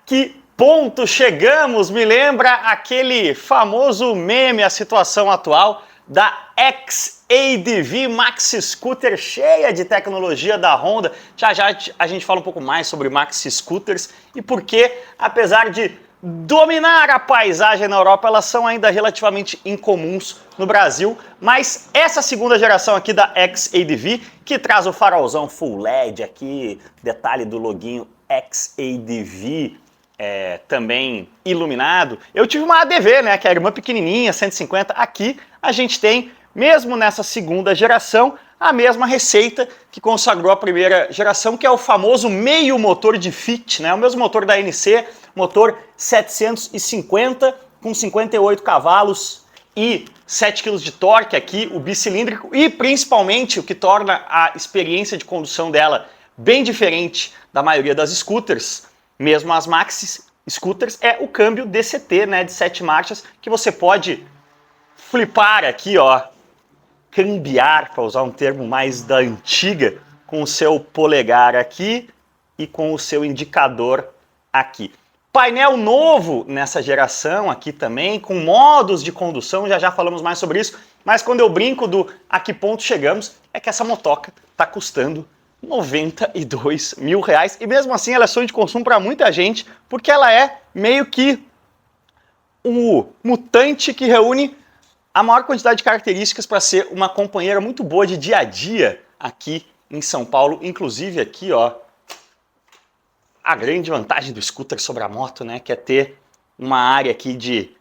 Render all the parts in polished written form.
Que ponto chegamos? Me lembra aquele famoso meme, a situação atual da XADV Maxi Scooter cheia de tecnologia da Honda. Já já a gente fala um pouco mais sobre Maxi Scooters e por que, apesar de dominar a paisagem na Europa, elas são ainda relativamente incomuns no Brasil. Mas essa segunda geração aqui da XADV, que traz o farolzão Full LED aqui, detalhe do loginho XADV, também iluminado. Eu tive uma ADV, né, que era uma pequenininha, 150. Aqui a gente tem, mesmo nessa segunda geração, a mesma receita que consagrou a primeira geração, que é o famoso meio motor de Fit, né? O mesmo motor da NC, motor 750 com 58 cavalos e 7 kg de torque aqui, o bicilíndrico, e principalmente o que torna a experiência de condução dela bem diferente da maioria das scooters, mesmo as Maxi Scooters, é o câmbio DCT, né, de 7 marchas, que você pode flipar aqui, ó, cambiar, para usar um termo mais da antiga, com o seu polegar aqui e com o seu indicador aqui. Painel novo nessa geração aqui também, com modos de condução, já falamos mais sobre isso, mas quando eu brinco do a que ponto chegamos, é que essa motoca está custando R$92 mil, e mesmo assim ela é sonho de consumo para muita gente, porque ela é meio que o mutante que reúne a maior quantidade de características para ser uma companheira muito boa de dia a dia aqui em São Paulo. Inclusive aqui, ó, a grande vantagem do scooter sobre a moto, né, que é ter uma área aqui de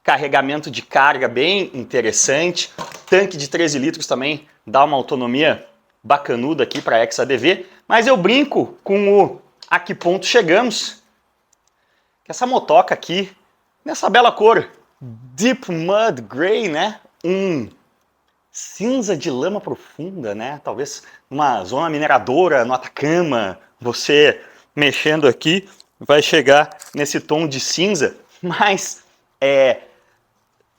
carregamento de carga bem interessante. Tanque de 13 litros também dá uma autonomia bacanuda aqui para a XADV. Mas eu brinco com o a que ponto chegamos, que essa motoca aqui, nessa bela cor Deep Mud Gray, né? Um cinza de lama profunda, né? Talvez uma zona mineradora no Atacama, você mexendo aqui vai chegar nesse tom de cinza, mas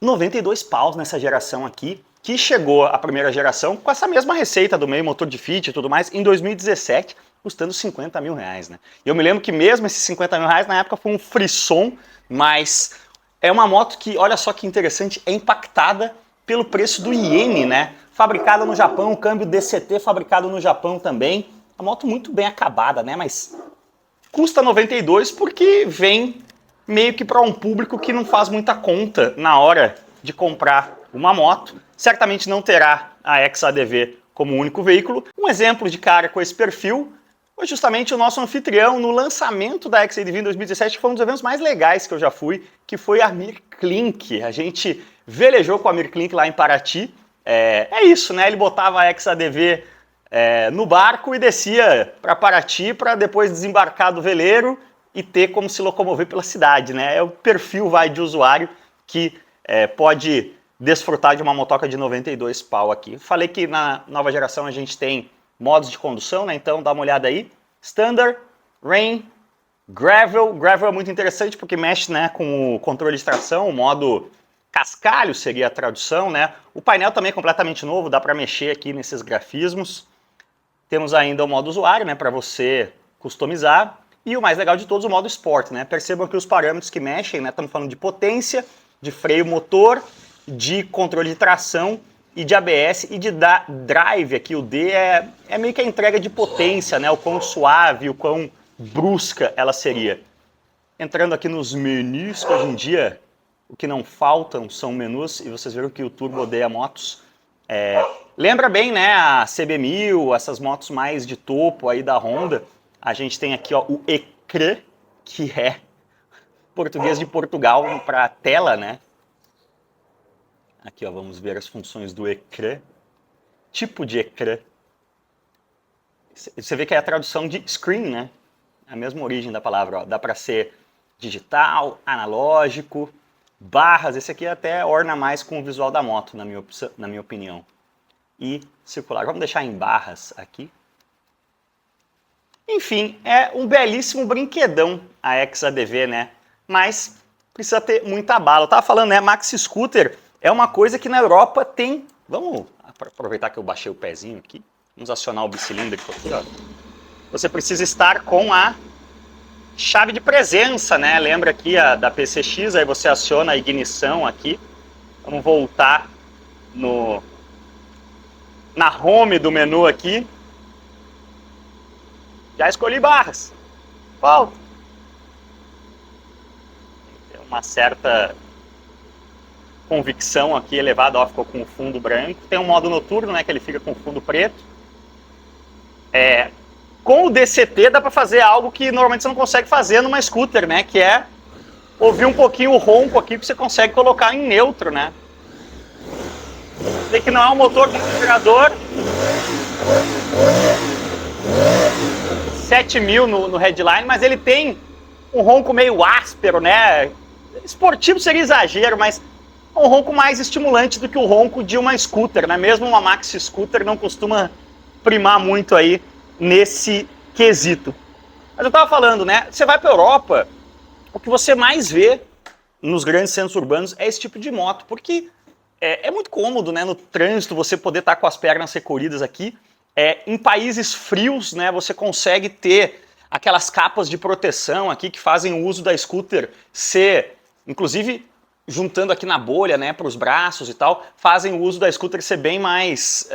92 paus nessa geração aqui, que chegou a primeira geração com essa mesma receita do meio motor de Fit e tudo mais, em 2017, custando R$50 mil, né? E eu me lembro que mesmo esses R$50 mil na época foi um frisson, mas é uma moto que, olha só que interessante, é impactada pelo preço do iene, né? Fabricada no Japão, câmbio DCT fabricado no Japão também. A moto muito bem acabada, né? Mas custa 92 porque vem meio que para um público que não faz muita conta na hora de comprar uma moto. Certamente não terá a XADV como único veículo. Um exemplo de cara com esse perfil foi justamente o nosso anfitrião no lançamento da XADV em 2017, que foi um dos eventos mais legais que eu já fui, que foi a Amir Klink. A gente velejou com a Amir Klink lá em Paraty. É isso, né? Ele botava a XADV no barco e descia para Paraty para depois desembarcar do veleiro e ter como se locomover pela cidade, né? É o perfil de usuário que pode desfrutar de uma motoca de 92 pau aqui. Falei que na nova geração a gente tem modos de condução, né? Então dá uma olhada aí. Standard, Rain, Gravel. Gravel é muito interessante porque mexe, né, com o controle de tração, o modo cascalho seria a tradução, né? O painel também é completamente novo, dá para mexer aqui nesses grafismos. Temos ainda o modo usuário, né, para você customizar. E o mais legal de todos, o modo Sport, né? Percebam que os parâmetros que mexem, né? Estamos falando de potência, de freio motor, de controle de tração e de ABS e de drive aqui. O D é meio que a entrega de potência, né? O quão suave, o quão brusca ela seria. Entrando aqui nos menus, que hoje em dia o que não faltam são menus, e vocês viram que o Turbo odeia motos. Lembra bem, né, a CB1000, essas motos mais de topo aí da Honda. A gente tem aqui, ó, o ecrã, que é português de Portugal para tela, né? Aqui, ó, vamos ver as funções do ecrã. Tipo de ecrã. Você vê que é a tradução de screen, né? A mesma origem da palavra, ó. Dá para ser digital, analógico, barras. Esse aqui até orna mais com o visual da moto, na minha opinião. E circular. Vamos deixar em barras aqui. Enfim, é um belíssimo brinquedão a XADV, né? Mas precisa ter muita bala. Eu tava falando, né? Maxi Scooter é uma coisa que na Europa tem... Vamos aproveitar que eu baixei o pezinho aqui. Vamos acionar o bicilíndrico aqui, ó. Você precisa estar com a chave de presença, né? Lembra aqui da PCX, aí você aciona a ignição aqui. Vamos voltar na home do menu aqui. Já escolhi barras. Volta. Tem uma certa convicção aqui elevada, ó, ficou com o fundo branco. Tem um modo noturno, né, que ele fica com o fundo preto. Com o DCT dá para fazer algo que normalmente você não consegue fazer numa scooter, né, que é ouvir um pouquinho o ronco aqui, que você consegue colocar em neutro, né. Sei que não é um motor com gerador. 7000 no headline, mas ele tem um ronco meio áspero, né? Esportivo seria exagero, mas um ronco mais estimulante do que o ronco de uma scooter, né? Mesmo uma maxi scooter não costuma primar muito aí nesse quesito. Mas eu tava falando, né? Você vai para a Europa, o que você mais vê nos grandes centros urbanos é esse tipo de moto, porque é muito cômodo, né? No trânsito você poder estar com as pernas recolhidas aqui. Em países frios, né, você consegue ter aquelas capas de proteção aqui que fazem o uso da scooter ser, inclusive juntando aqui na bolha, né, para os braços e tal, fazem o uso da scooter ser bem mais,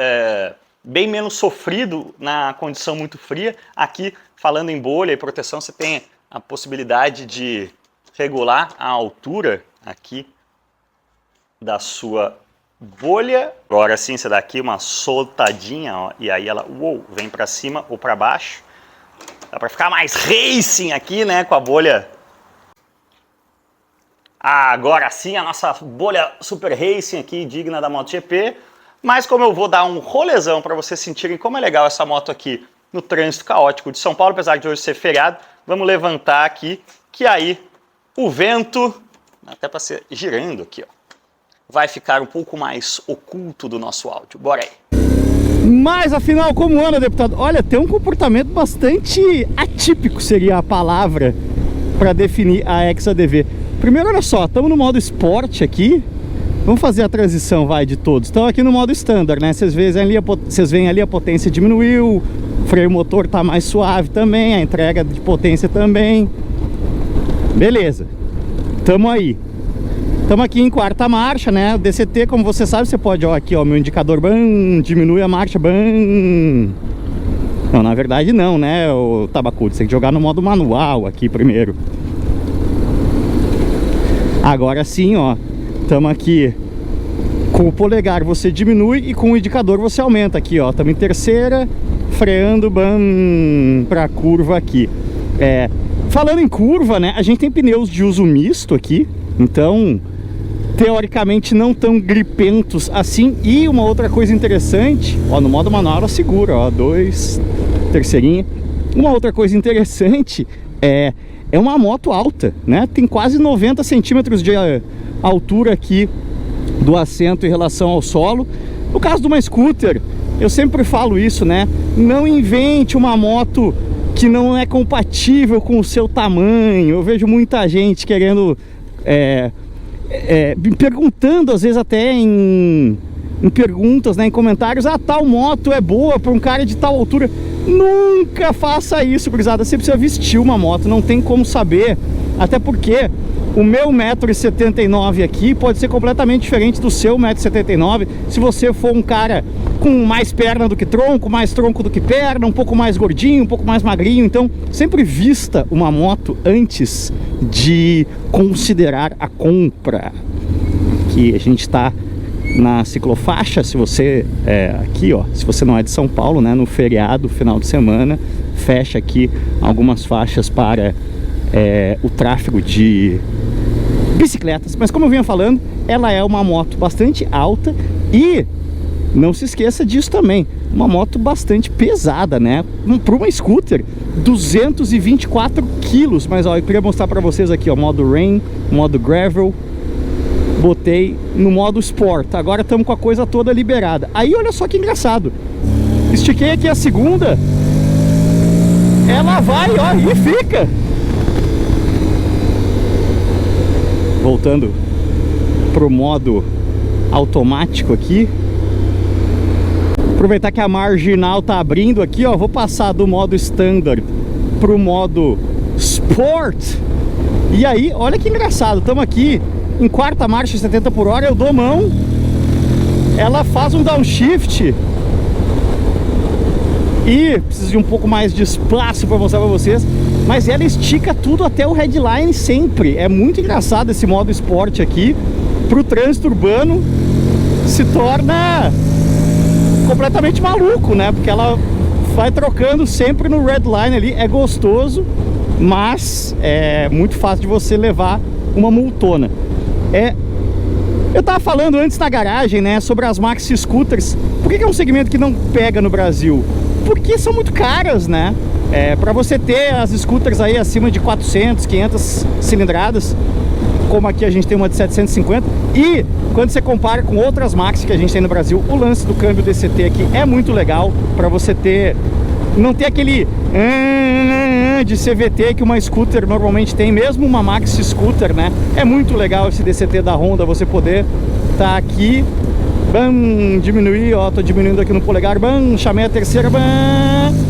bem menos sofrido na condição muito fria. Aqui, falando em bolha e proteção, você tem a possibilidade de regular a altura aqui da sua bolha. Agora sim, você dá aqui uma soltadinha, ó, e aí ela vem para cima ou para baixo. Dá para ficar mais racing aqui, né, com a bolha. Agora sim, a nossa bolha super racing aqui, digna da MotoGP. Mas como eu vou dar um rolezão para vocês sentirem como é legal essa moto aqui no trânsito caótico de São Paulo, apesar de hoje ser feriado, vamos levantar aqui, que aí o vento, até para ser girando aqui, ó, vai ficar um pouco mais oculto do nosso áudio. Bora aí. Mas afinal, como anda, deputado? Olha, tem um comportamento bastante atípico, seria a palavra para definir a XADV. Primeiro, olha só, estamos no modo esporte aqui. Vamos fazer a transição, vai, de todos. Estamos aqui no modo standard, né? Vocês veem ali a potência diminuiu, o freio motor tá mais suave também, a entrega de potência também. Beleza, estamos aí. Estamos aqui em quarta marcha, né? O DCT, como você sabe, você pode, ó, aqui, ó, meu indicador, diminui a marcha, Não, na verdade não, né, o Tabacudo, você tem que jogar no modo manual aqui primeiro. Agora sim, ó, estamos aqui com o polegar você diminui e com o indicador você aumenta aqui, ó. Estamos em terceira, freando, para a curva aqui. Falando em curva, né, a gente tem pneus de uso misto aqui, então teoricamente não tão gripentos assim. E uma outra coisa interessante, ó, no modo manual ela segura, ó, 2, terceirinha. Uma outra coisa interessante é uma moto alta, né? Tem quase 90 centímetros de altura aqui do assento em relação ao solo. No caso de uma scooter, eu sempre falo isso, né? Não invente uma moto que não é compatível com o seu tamanho. Eu vejo muita gente querendo me perguntando, às vezes até em perguntas, né, em comentários, tal moto é boa para um cara de tal altura. Nunca faça isso, gurizada. Você precisa vestir uma moto, não tem como saber. Até porque o meu 1,79 m aqui pode ser completamente diferente do seu 1,79 m se você for um cara com mais perna do que tronco, mais tronco do que perna, um pouco mais gordinho, um pouco mais magrinho. Então sempre vista uma moto antes de considerar a compra. Aqui a gente está na ciclofaixa. Se você aqui, ó, se você não é de São Paulo, né, no feriado, final de semana, fecha aqui algumas faixas para o tráfego de bicicletas. Mas como eu vinha falando, ela é uma moto bastante alta e não se esqueça disso também, uma moto bastante pesada, né? Para uma scooter, 224 quilos. Mas ó, eu queria mostrar para vocês aqui, ó, modo rain, modo gravel. Botei no modo Sport. Agora estamos com a coisa toda liberada. Aí olha só que engraçado. Estiquei aqui a segunda. Ela vai, ó, e fica. Voltando pro modo automático aqui. Aproveitar que a marginal tá abrindo aqui, ó. Vou passar do modo Standard pro modo Sport. Sport. E aí, olha que engraçado, estamos aqui em quarta marcha, 70 por hora, eu dou mão, ela faz um downshift e preciso de um pouco mais de espaço para mostrar para vocês, mas ela estica tudo até o headline sempre. É muito engraçado esse modo esporte aqui. Para o trânsito urbano se torna completamente maluco, né? Porque ela vai trocando sempre no red line ali. É gostoso, mas é muito fácil de você levar uma multona. Eu tava falando antes na garagem, né, sobre as maxi scooters. Por que é um segmento que não pega no Brasil? Porque são muito caras, né? Para você ter as scooters aí acima de 400, 500 cilindradas, como aqui a gente tem uma de 750, e quando você compara com outras maxi que a gente tem no Brasil, o lance do câmbio DCT aqui é muito legal para você ter, não ter aquele de CVT que uma scooter normalmente tem, mesmo uma maxi scooter, né? É muito legal esse DCT da Honda, você poder tá aqui, bam, diminuir, ó, tô diminuindo aqui no polegar, bam, chamei a terceira, bam,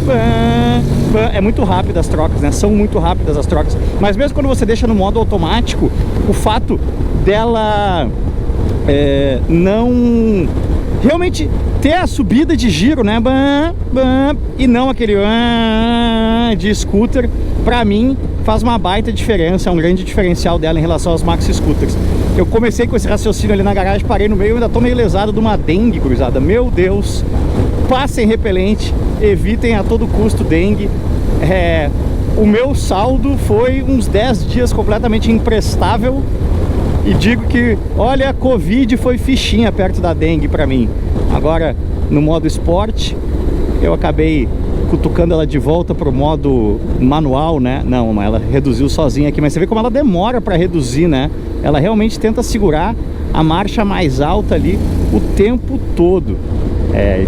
bam. É muito rápido as trocas, né? São muito rápidas as trocas. Mas mesmo quando você deixa no modo automático, o fato dela não realmente ter a subida de giro, né? Bam, bam, e não aquele de scooter, pra mim faz uma baita diferença. É um grande diferencial dela em relação aos maxi scooters. Eu comecei com esse raciocínio ali na garagem, parei no meio, eu ainda tô meio lesado de uma dengue, cruzada. Meu Deus, passem repelente, evitem a todo custo dengue. O meu saldo foi uns 10 dias completamente imprestável. E digo que, olha, a Covid foi fichinha perto da dengue pra mim. Agora, no modo esporte, eu acabei cutucando ela de volta pro modo manual, né? Não, ela reduziu sozinha aqui, mas você vê como ela demora para reduzir, né? Ela realmente tenta segurar a marcha mais alta ali o tempo todo.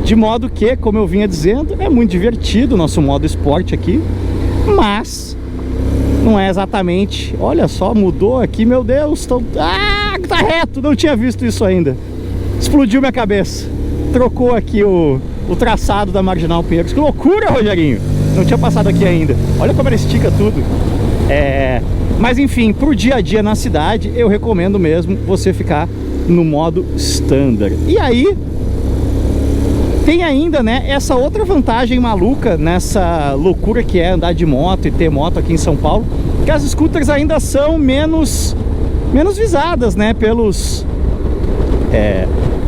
De modo que, como eu vinha dizendo, é muito divertido o nosso modo esporte aqui, mas não é exatamente... Olha só, mudou aqui, meu Deus, tá reto, não tinha visto isso ainda. Explodiu minha cabeça. Trocou aqui o traçado da Marginal Pinheiros. Que loucura, Rogerinho! Não tinha passado aqui ainda. Olha como ela estica tudo. Mas enfim, pro dia a dia na cidade, eu recomendo mesmo você ficar no modo standard. E aí, tem ainda, né, essa outra vantagem maluca nessa loucura que é andar de moto e ter moto aqui em São Paulo, que as scooters ainda são menos visadas, né, pelos...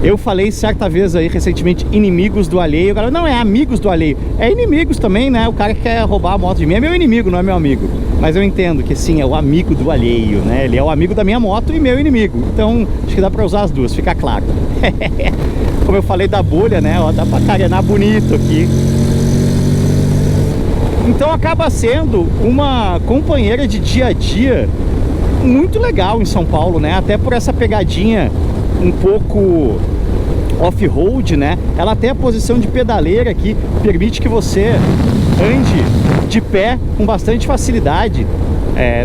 eu falei certa vez aí recentemente, inimigos do alheio. Galera, não é amigos do alheio, é inimigos também, né? O cara que quer roubar a moto de mim é meu inimigo, não é meu amigo. Mas eu entendo que sim, é o amigo do alheio, né? Ele é o amigo da minha moto e meu inimigo. Então, acho que dá pra usar as duas, fica claro. Como eu falei da bolha, né? Ó, dá pra carenar bonito aqui. Então acaba sendo uma companheira de dia a dia muito legal em São Paulo, né? Até por essa pegadinha um pouco off-road, né? Ela tem a posição de pedaleira aqui, permite que você ande de pé com bastante facilidade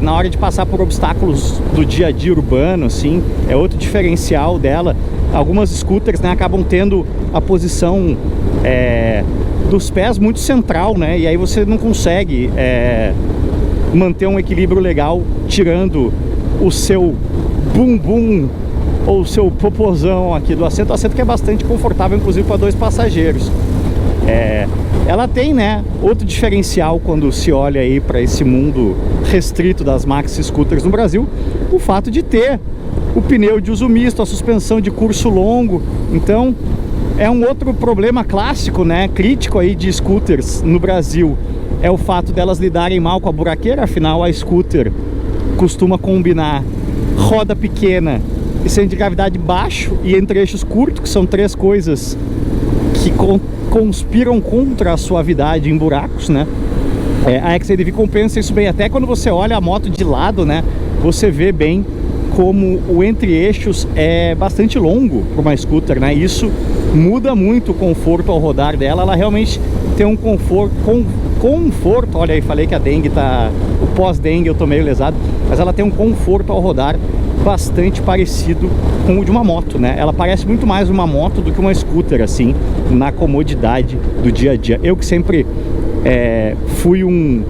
na hora de passar por obstáculos do dia a dia urbano, assim. É outro diferencial dela. Algumas scooters, né, acabam tendo a posição dos pés muito central, né? E aí você não consegue manter um equilíbrio legal tirando o seu bumbum ou o seu popozão aqui do assento. O assento que é bastante confortável, inclusive para 2 passageiros. Ela tem, né, outro diferencial quando se olha aí para esse mundo restrito das maxi scooters no Brasil, o fato de ter o pneu de uso misto, a suspensão de curso longo. Então é um outro problema clássico, né, crítico aí de scooters no Brasil, é o fato delas lidarem mal com a buraqueira. Afinal, a scooter costuma combinar roda pequena e centro de gravidade baixo e entre eixos curtos, que são 3 coisas que conspiram contra a suavidade em buracos, né? A XADV compensa isso bem. Até quando você olha a moto de lado, né, você vê bem como o entre-eixos é bastante longo para uma scooter, né? Isso muda muito o conforto ao rodar dela. Ela realmente tem um conforto, olha aí, falei que a dengue tá... O pós-dengue eu tô meio lesado, mas ela tem um conforto ao rodar bastante parecido com o de uma moto, né? Ela parece muito mais uma moto do que uma scooter, assim, na comodidade do dia a dia. Eu que sempre fui um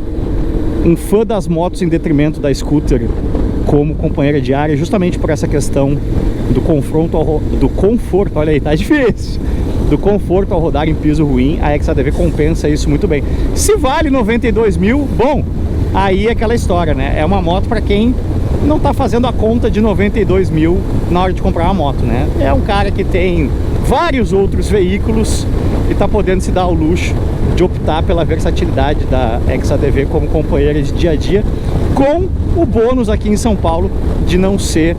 um fã das motos em detrimento da scooter como companheira diária, justamente por essa questão do conforto, olha aí, tá difícil, do conforto ao rodar em piso ruim. A XADV compensa isso muito bem. Se vale 92 mil, bom, aí é aquela história, né? É uma moto para quem não tá fazendo a conta de 92 mil na hora de comprar uma moto, né? É um cara que tem vários outros veículos e tá podendo se dar ao luxo de optar pela versatilidade da XADV como companheira de dia a dia, com o bônus aqui em São Paulo de não ser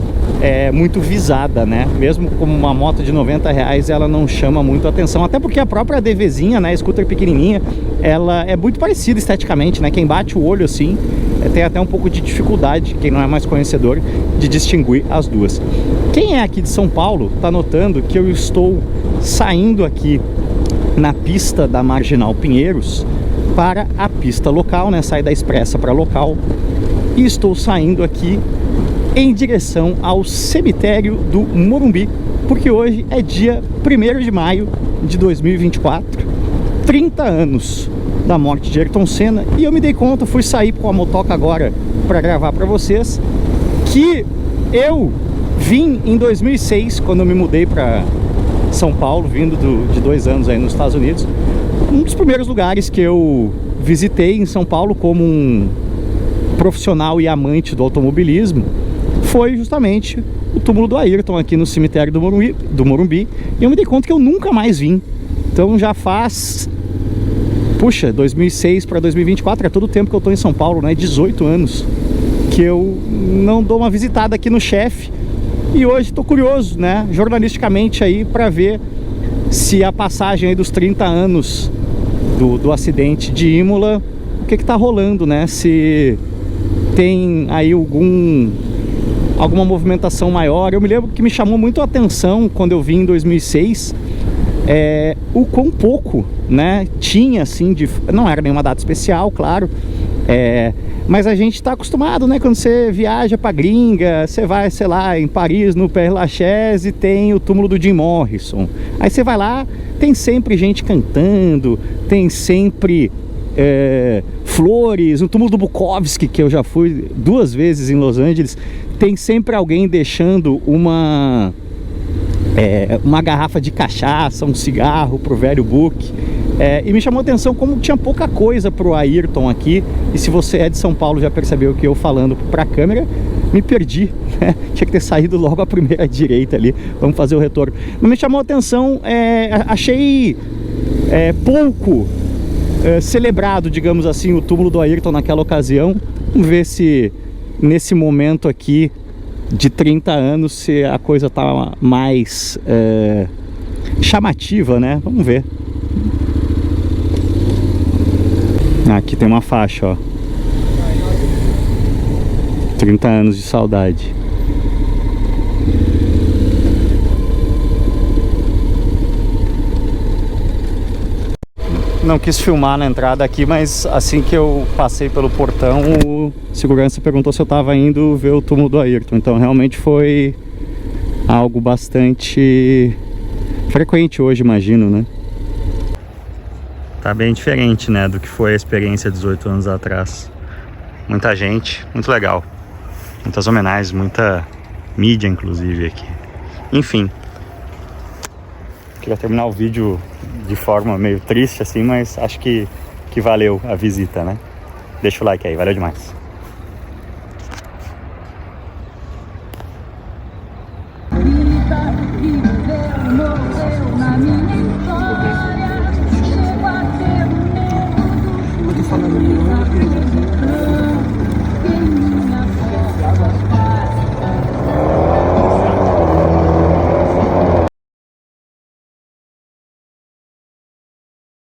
muito visada, né? Mesmo como uma moto de R$90, ela não chama muito a atenção, até porque a própria ADVzinha, né, scooter pequenininha, ela é muito parecida esteticamente, né? Quem bate o olho assim tem até um pouco de dificuldade, quem não é mais conhecedor, de distinguir as duas. Quem é aqui de São Paulo tá notando que eu estou saindo aqui na pista da Marginal Pinheiros para a pista local, né? Saí da Expressa para local e estou saindo aqui em direção ao cemitério do Morumbi, porque hoje é dia 1º de maio de 2024, 30 anos da morte de Ayrton Senna. E eu me dei conta, fui sair com a motoca agora para gravar para vocês, que eu vim em 2006, quando eu me mudei para São Paulo, vindo de 2 anos aí nos Estados Unidos. Um dos primeiros lugares que eu visitei em São Paulo como um profissional e amante do automobilismo foi justamente o túmulo do Ayrton aqui no cemitério do Morumbi. E eu me dei conta que eu nunca mais vim. Então já faz, puxa, 2006 para 2024, é todo o tempo que eu tô em São Paulo, né? 18 anos que eu não dou uma visitada aqui no chefe. E hoje tô curioso, né, jornalisticamente aí, para ver se a passagem aí dos 30 anos do acidente de Imola, o que tá rolando, né? Se tem aí alguma movimentação maior. Eu me lembro que me chamou muito a atenção quando eu vim em 2006, o quão pouco, né, tinha assim não era nenhuma data especial, claro, mas a gente tá acostumado, né, quando você viaja pra gringa, você vai, sei lá, em Paris, no Père Lachaise, tem o túmulo do Jim Morrison. Aí você vai lá, tem sempre gente cantando, tem sempre flores. No túmulo do Bukowski, que eu já fui 2 vezes em Los Angeles, tem sempre alguém deixando uma garrafa de cachaça, um cigarro pro velho Buck. E me chamou a atenção como tinha pouca coisa pro Ayrton aqui. E se você é de São Paulo já percebeu que eu falando pra câmera me perdi, né? Tinha que ter saído logo a primeira direita ali. Vamos fazer o retorno. Mas me chamou a atenção, achei pouco celebrado, digamos assim, o túmulo do Ayrton naquela ocasião. Vamos ver se nesse momento aqui de 30 anos se a coisa tá mais chamativa, né? Vamos ver. Aqui tem uma faixa, ó. 30 anos de saudade. Não quis filmar na entrada aqui, mas assim que eu passei pelo portão, o segurança perguntou se eu tava indo ver o túmulo do Ayrton. Então realmente foi algo bastante frequente hoje, imagino, né? Tá bem diferente, né, do que foi a experiência 18 anos atrás. Muita gente, muito legal. Muitas homenagens, muita mídia, inclusive, aqui. Enfim. Queria terminar o vídeo de forma meio triste, assim, mas acho que valeu a visita, né? Deixa o like aí, valeu demais.